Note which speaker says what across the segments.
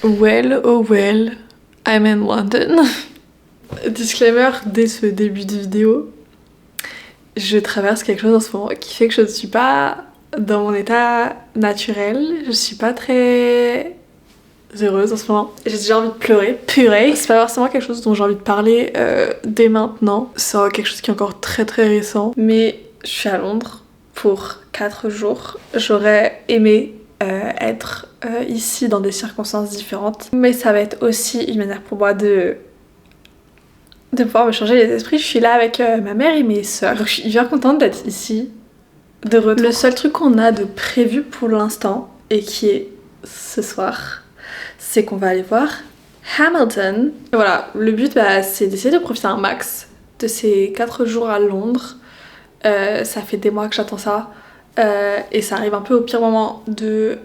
Speaker 1: Well, oh well, I'm in London. Disclaimer dès ce début de vidéo, je traverse quelque chose en ce moment qui fait que je ne suis pas dans mon état naturel. Je suis pas très heureuse en ce moment. J'ai déjà envie de pleurer. Purée, c'est pas forcément quelque chose dont j'ai envie de parler dès maintenant. C'est quelque chose qui est encore très récent. Mais je suis à Londres pour 4 jours. J'aurais aimé être ici dans des circonstances différentes. Mais ça va être aussi une manière pour moi de pouvoir me changer les esprits. Je suis là avec ma mère et mes sœurs. Donc je suis hyper contente d'être ici, de retour. Le seul truc qu'on a de prévu pour l'instant, et qui est ce soir, c'est qu'on va aller voir Hamilton. Et voilà, le but c'est d'essayer de profiter un max de ces 4 jours à Londres. Ça fait des mois que j'attends ça. Et ça arrive un peu au pire moment de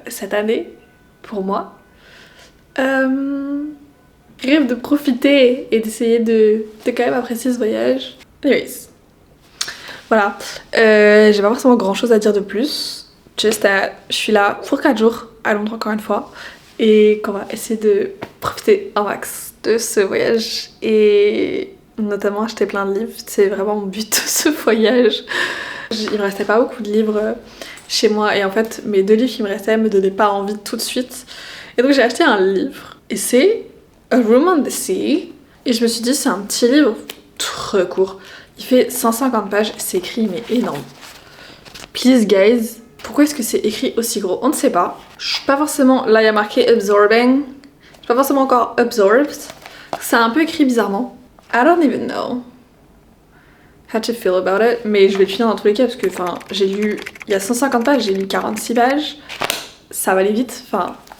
Speaker 1: cette année, pour moi. Rêve de profiter et d'essayer de quand même apprécier ce voyage. Anyways. Voilà. J'ai pas forcément grand chose à dire de plus. Juste je suis là pour 4 jours à Londres encore une fois. Et qu'on va essayer de profiter un max de ce voyage. Et notamment acheter plein de livres. C'est vraiment mon but de ce voyage. Il me restait pas beaucoup de livres chez moi. Et en fait, mes 2 livres qui me restaient me donnaient pas envie tout de suite. Et donc j'ai acheté un livre. Et c'est A Room on the Sea. Et je me suis dit, c'est un petit livre très court. Il fait 150 pages, c'est écrit mais énorme. Please guys, pourquoi est-ce que c'est écrit aussi gros? On ne sait pas. Je suis pas forcément... Là il y a marqué absorbing. Je suis pas forcément encore absorbed. C'est un peu écrit bizarrement. I don't even know how to feel about it. Mais je vais le finir dans tous les cas parce que j'ai lu... Il y a 150 pages, j'ai lu 46 pages. Ça va aller vite.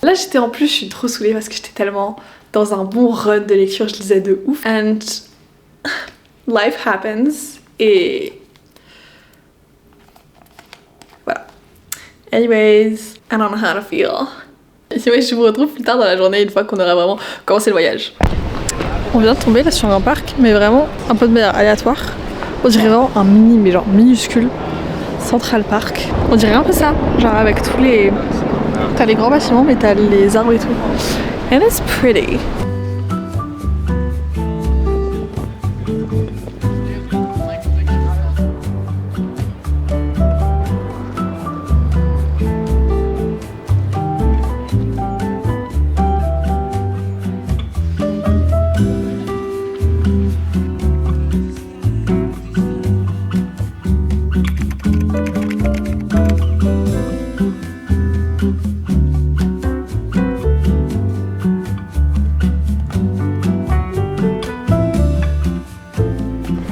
Speaker 1: Là j'étais en plus, je suis trop saoulée parce que j'étais tellement dans un bon run de lecture, je lisais de ouf. And life happens. Et voilà. Anyways, I don't know how to feel. Je vous retrouve plus tard dans la journée une fois qu'on aura vraiment commencé le voyage. On vient de tomber là sur un parc, mais vraiment un peu de manière aléatoire. On dirait vraiment un mini, mais genre minuscule Central Park. On dirait un peu ça, genre avec tous les... T'as les grands bâtiments, mais t'as les arbres et tout. And it's pretty.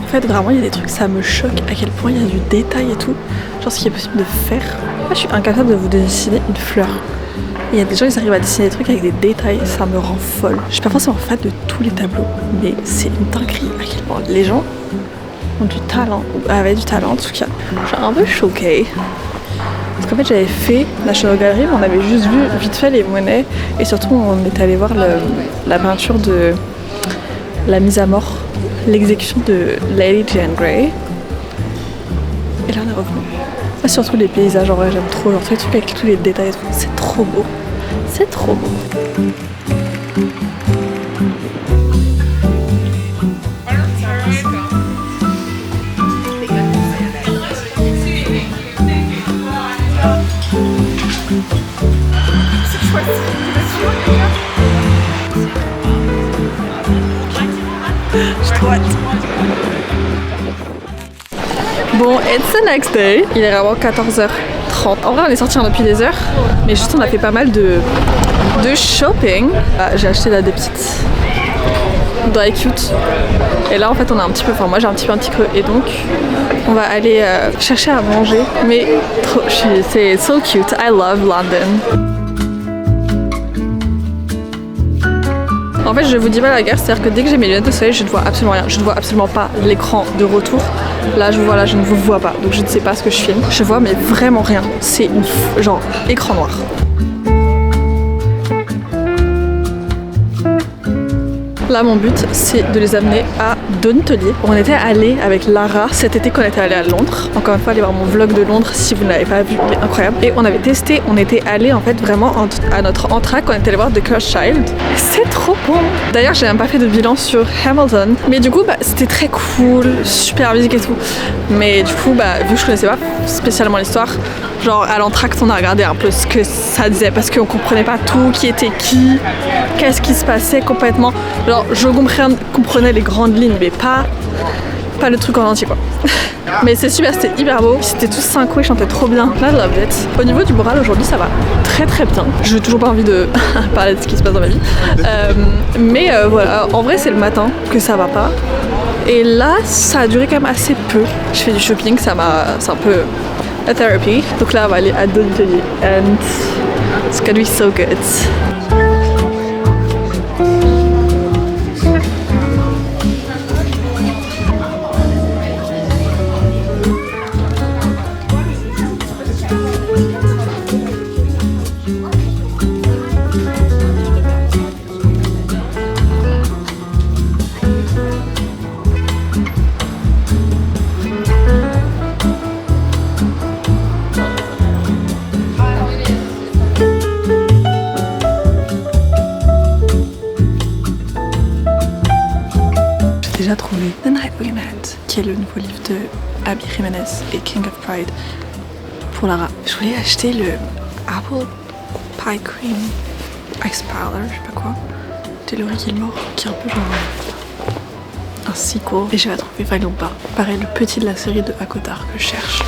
Speaker 1: En fait, vraiment, il y a des trucs, ça me choque à quel point il y a du détail et tout. Genre, ce qui est possible de faire. Moi, je suis incapable de vous dessiner une fleur. Il y a des gens qui arrivent à dessiner des trucs avec des détails, ça me rend folle. Je suis pas forcément fan de tous les tableaux, mais c'est une dinguerie à quel point les gens ont du talent, ou avaient du talent en tout cas. Je suis un peu choquée. Parce qu'en fait, j'avais fait National Gallery, mais on avait juste vu vite fait les monnaies. Et surtout, on est allé voir la peinture de la mise à mort, l'exécution de Lady Jane Grey. Et là on est revenu. Ah, surtout les paysages, en vrai j'aime trop, genre tous les trucs avec tous les détails et tout. C'est trop beau. C'est trop beau. Bon, it's the next day. Il est vraiment 14h30. En vrai, on est sortis depuis des heures, mais juste on a fait pas mal de shopping. J'ai acheté là des petites dry cute. Et là, en fait, on a un petit peu. Moi, j'ai un petit creux, et donc on va aller chercher à manger. Mais c'est so cute. I love London. En fait, je vous dis pas la guerre, c'est-à-dire que dès que j'ai mes lunettes de soleil, je ne vois absolument rien. Je ne vois absolument pas l'écran de retour. Là, je ne vous vois pas, donc je ne sais pas ce que je filme. Je vois mais vraiment rien. C'est genre écran noir. Là, mon but, c'est de les amener à Donitolier. On était allé avec Lara cet été quand on était allé à Londres. Encore une fois, allez voir mon vlog de Londres si vous ne l'avez pas vu, il est incroyable. Et on avait testé, on était allé en fait vraiment à notre entraque, on était allé voir The Cursed Child. C'est trop bon. D'ailleurs, j'ai même pas fait de bilan sur Hamilton. Mais du coup, c'était très cool, super musique et tout. Mais du coup, vu que je connaissais pas spécialement l'histoire, genre à l'entracte, on a regardé un peu ce que ça disait parce qu'on comprenait pas tout, qui était qui, qu'est-ce qui se passait complètement. Genre, je comprenais les grandes lignes, mais pas le truc en entier quoi. Mais c'est super, c'était hyper beau. C'était tous synchro, ils chantaient trop bien. I loved it. Au niveau du moral aujourd'hui ça va très très bien. Je n'ai toujours pas envie de parler de ce qui se passe dans ma vie. Mais voilà, en vrai c'est le matin que ça va pas. Et là ça a duré quand même assez peu. Je fais du shopping, c'est un peu a therapy. Donc là on va aller à Donitolier and it's gonna be so good. Déjà trouvé The Night We Met, qui est le nouveau livre de Abby Jiménez et King of Pride pour Lara. Je voulais acheter le Apple Pie Cream Ice Parlor, je sais pas quoi, de Laurie Gilmore, qui est un peu genre un sequel. Et j'ai pas trouvé vraiment pas. Pareil, le petit de la série de Akotar que je cherche.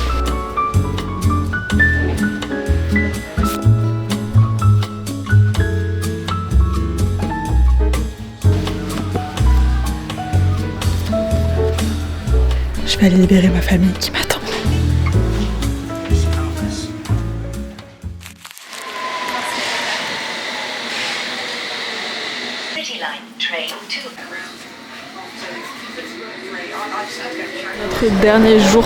Speaker 1: Je vais aller libérer ma famille qui m'attend. Notre dernier jour,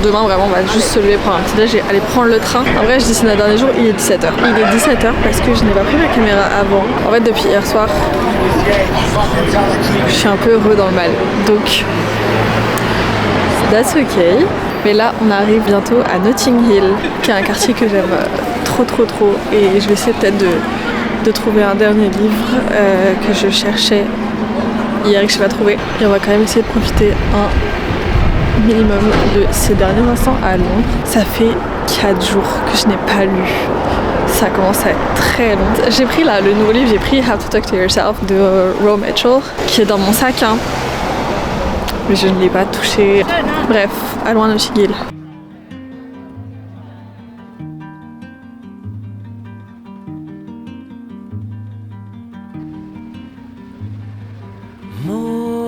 Speaker 1: demain vraiment on va juste se lever, prendre un petit déj et aller prendre le train. En vrai je dis c'est notre dernier jour, il est 17h. Il est 17h parce que je n'ai pas pris ma caméra avant. En fait depuis hier soir, je suis un peu heureux dans le mal. Donc that's ok. Mais là on arrive bientôt à Notting Hill, qui est un quartier que j'aime trop. Et je vais essayer peut-être de trouver un dernier livre que je cherchais hier et que je n'ai pas trouvé. Et on va quand même essayer de profiter un minimum de ces derniers instants à Londres. Ça fait 4 jours que je n'ai pas lu. Ça commence à être très long. J'ai pris là le nouveau livre, j'ai pris How to Talk to Yourself de Roe Mitchell, qui est dans mon sac. Mais je ne l'ai pas touché. Bref, allons à Notting Hill.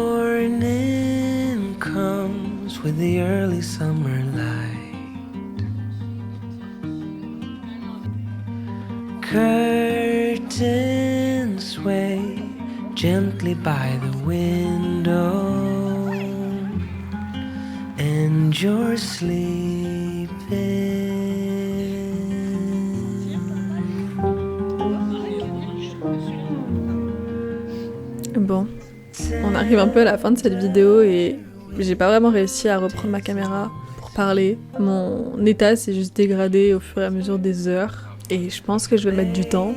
Speaker 2: Morning comes with the early summer light. Curtains sway gently by the window. And you're sleeping.
Speaker 1: Bon, on arrive un peu à la fin de cette vidéo et j'ai pas vraiment réussi à reprendre ma caméra pour parler. Mon état s'est juste dégradé au fur et à mesure des heures et je pense que je vais mettre du temps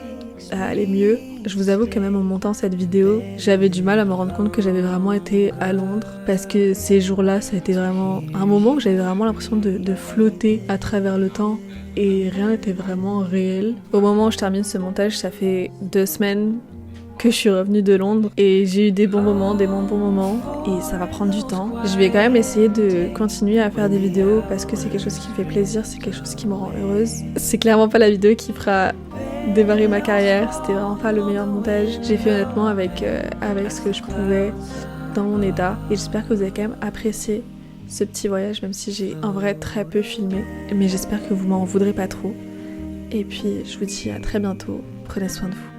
Speaker 1: à aller mieux. Je vous avoue que même en montant cette vidéo, j'avais du mal à me rendre compte que j'avais vraiment été à Londres parce que ces jours-là, ça a été vraiment un moment où j'avais vraiment l'impression de flotter à travers le temps et rien n'était vraiment réel. Au moment où je termine ce montage, ça fait 2 semaines que je suis revenue de Londres et j'ai eu des bons moments, des moins bons moments et ça va prendre du temps. Je vais quand même essayer de continuer à faire des vidéos parce que c'est quelque chose qui me fait plaisir, c'est quelque chose qui me rend heureuse. C'est clairement pas la vidéo qui fera démarrer ma carrière, c'était vraiment pas le meilleur montage. J'ai fait honnêtement avec ce que je pouvais dans mon état et j'espère que vous avez quand même apprécié ce petit voyage même si j'ai en vrai très peu filmé. Mais j'espère que vous m'en voudrez pas trop. Et puis je vous dis à très bientôt, prenez soin de vous.